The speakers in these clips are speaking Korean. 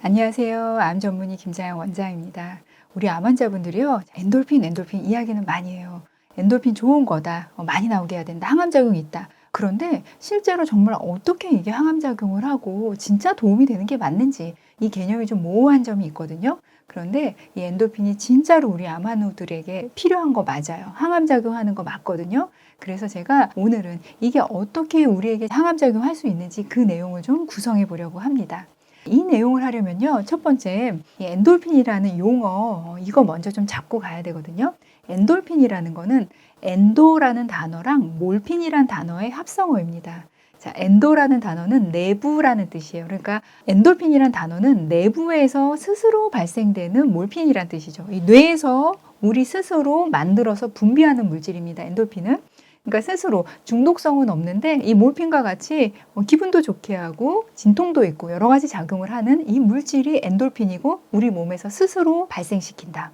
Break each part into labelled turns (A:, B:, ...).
A: 안녕하세요. 암 전문의 김자영 원장입니다. 우리 암 환자분들이요, 엔돌핀 이야기는 많이 해요. 엔돌핀 좋은 거다. 많이 나오게 해야 된다. 항암작용이 있다. 그런데 실제로 정말 어떻게 이게 항암작용을 하고 진짜 도움이 되는 게 맞는지 이 개념이 좀 모호한 점이 있거든요. 그런데 이 엔돌핀이 진짜로 우리 암 환우들에게 필요한 거 맞아요. 항암작용하는 거 맞거든요. 그래서 제가 오늘은 이게 어떻게 우리에게 항암작용할 수 있는지 그 내용을 좀 구성해 보려고 합니다. 이 내용을 하려면요, 첫 번째 이 엔돌핀이라는 용어 이거 먼저 좀 잡고 가야 되거든요. 엔돌핀이라는 거는 엔도라는 단어랑 몰핀이라는 단어의 합성어입니다. 자, 엔도라는 단어는 내부라는 뜻이에요. 그러니까 엔돌핀이라는 단어는 내부에서 스스로 발생되는 몰핀이라는 뜻이죠. 이 뇌에서 우리 스스로 만들어서 분비하는 물질입니다. 엔돌핀은. 그러니까 스스로 중독성은 없는데 이 몰핀과 같이 기분도 좋게 하고 진통도 있고 여러 가지 작용을 하는 이 물질이 엔돌핀이고 우리 몸에서 스스로 발생시킨다.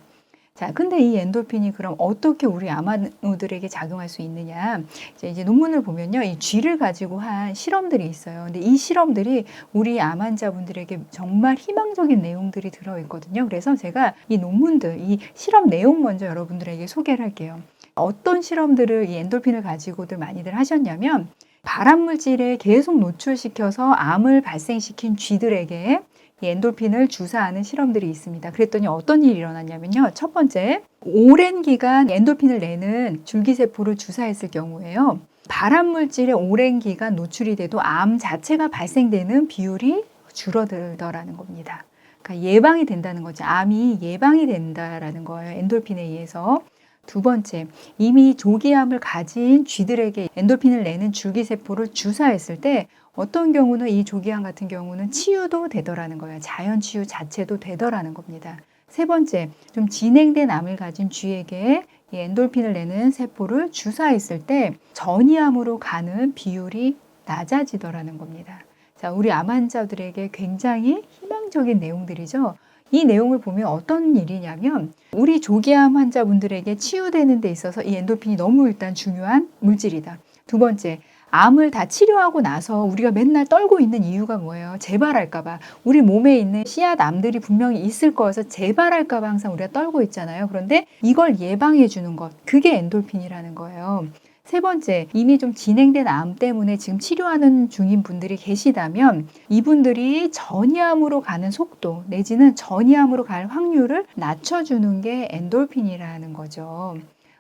A: 자, 근데 이 엔돌핀이 그럼 어떻게 우리 암 환우들에게 작용할 수 있느냐? 이제 논문을 보면요, 이 쥐를 가지고 한 실험들이 있어요. 근데 이 실험들이 우리 암 환자분들에게 정말 희망적인 내용들이 들어있거든요. 그래서 제가 이 논문들, 이 실험 내용 먼저 여러분들에게 소개를 할게요. 어떤 실험들을 이 엔돌핀을 가지고들 많이들 하셨냐면 발암물질에 계속 노출시켜서 암을 발생시킨 쥐들에게 이 엔돌핀을 주사하는 실험들이 있습니다. 그랬더니 어떤 일이 일어났냐면요. 첫 번째, 오랜 기간 엔돌핀을 내는 줄기세포를 주사했을 경우에요. 발암물질에 오랜 기간 노출이 돼도 암 자체가 발생되는 비율이 줄어들더라는 겁니다. 그러니까 예방이 된다는 거죠. 암이 예방이 된다라는 거예요. 엔돌핀에 의해서. 두 번째, 이미 조기암을 가진 쥐들에게 엔돌핀을 내는 줄기세포를 주사했을 때 어떤 경우는 이 조기암 같은 경우는 치유도 되더라는 거예요. 자연 치유 자체도 되더라는 겁니다. 세 번째, 좀 진행된 암을 가진 쥐에게 이 엔돌핀을 내는 세포를 주사했을 때 전이암으로 가는 비율이 낮아지더라는 겁니다. 자, 우리 암 환자들에게 굉장히 희망적인 내용들이죠. 이 내용을 보면 어떤 일이냐면 우리 조기암 환자분들에게 치유되는 데 있어서 이 엔돌핀이 너무 일단 중요한 물질이다. 두 번째, 암을 다 치료하고 나서 우리가 맨날 떨고 있는 이유가 뭐예요? 재발할까봐. 우리 몸에 있는 씨앗암들이 분명히 있을 거여서 재발할까봐 항상 우리가 떨고 있잖아요. 그런데 이걸 예방해 주는 것, 그게 엔돌핀이라는 거예요. 세 번째, 이미 좀 진행된 암 때문에 지금 치료하는 중인 분들이 계시다면 이분들이 전이암으로 가는 속도 내지는 전이암으로 갈 확률을 낮춰주는 게 엔돌핀이라는 거죠.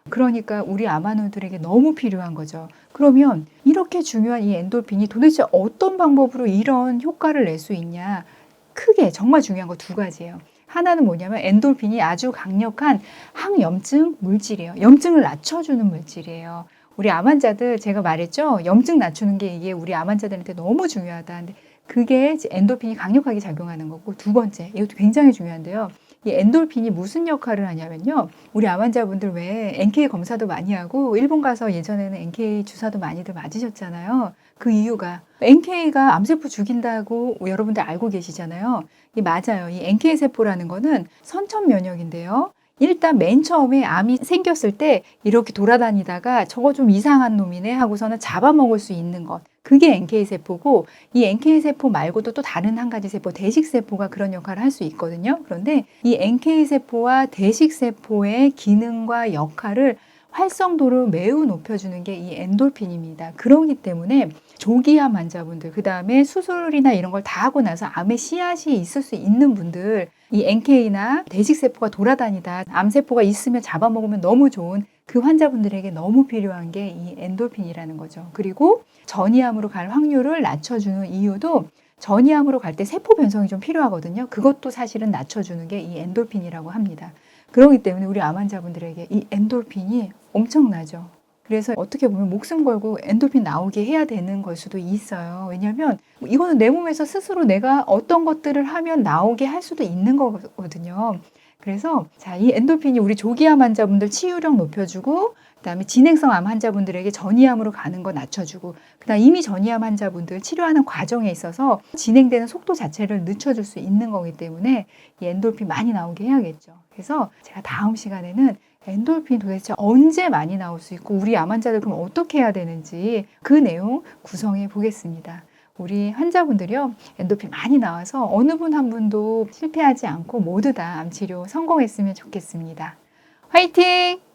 A: 그러니까 우리 암 환우들에게 너무 필요한 거죠. 그러면 이렇게 중요한 이 엔돌핀이 도대체 어떤 방법으로 이런 효과를 낼 수 있냐? 크게 정말 중요한 거 두 가지예요. 하나는 뭐냐면 엔돌핀이 아주 강력한 항염증 물질이에요. 염증을 낮춰주는 물질이에요. 우리 암 환자들 제가 말했죠. 염증 낮추는 게 이게 우리 암 환자들한테 너무 중요하다. 근데 그게 엔돌핀이 강력하게 작용하는 거고 두 번째, 이것도 굉장히 중요한데요. 이 엔돌핀이 무슨 역할을 하냐면요. 우리 암 환자분들 왜 NK 검사도 많이 하고 일본 가서 예전에는 NK 주사도 많이들 맞으셨잖아요. 그 이유가 NK가 암세포 죽인다고 여러분들 알고 계시잖아요. 맞아요. 이 NK 세포라는 거는 선천 면역인데요. 일단 맨 처음에 암이 생겼을 때 이렇게 돌아다니다가 저거 좀 이상한 놈이네 하고서는 잡아먹을 수 있는 것. 그게 NK세포고 이 NK세포 말고도 또 다른 한 가지 세포, 대식세포가 그런 역할을 할 수 있거든요. 그런데 이 NK세포와 대식세포의 기능과 역할을 활성도를 매우 높여주는 게 이 엔돌핀입니다. 그렇기 때문에 조기암 환자분들, 그 다음에 수술이나 이런 걸 다 하고 나서 암의 씨앗이 있을 수 있는 분들, 이 NK나 대식세포가 돌아다니다 암세포가 있으면 잡아먹으면 너무 좋은 그 환자분들에게 너무 필요한 게 이 엔돌핀이라는 거죠. 그리고 전이암으로 갈 확률을 낮춰주는 이유도 전이암으로 갈 때 세포 변성이 좀 필요하거든요. 그것도 사실은 낮춰주는 게 이 엔돌핀이라고 합니다. 그렇기 때문에 우리 암 환자분들에게 이 엔돌핀이 엄청나죠. 그래서 어떻게 보면 목숨 걸고 엔돌핀 나오게 해야 되는 걸 수도 있어요. 왜냐하면 이거는 내 몸에서 스스로 내가 어떤 것들을 하면 나오게 할 수도 있는 거거든요. 그래서 자, 이 엔돌핀이 우리 조기암 환자분들 치유력 높여주고 그다음에 진행성 암 환자분들에게 전이암으로 가는 거 낮춰주고 그다음 이미 전이암 환자분들 치료하는 과정에 있어서 진행되는 속도 자체를 늦춰줄 수 있는 거기 때문에 이 엔돌핀 많이 나오게 해야겠죠. 그래서 제가 다음 시간에는 엔돌핀 도대체 언제 많이 나올 수 있고 우리 암 환자들 그럼 어떻게 해야 되는지 그 내용 구성해 보겠습니다. 우리 환자분들이요, 엔돌핀 많이 나와서 어느 분 한 분도 실패하지 않고 모두 다 암 치료 성공했으면 좋겠습니다. 화이팅!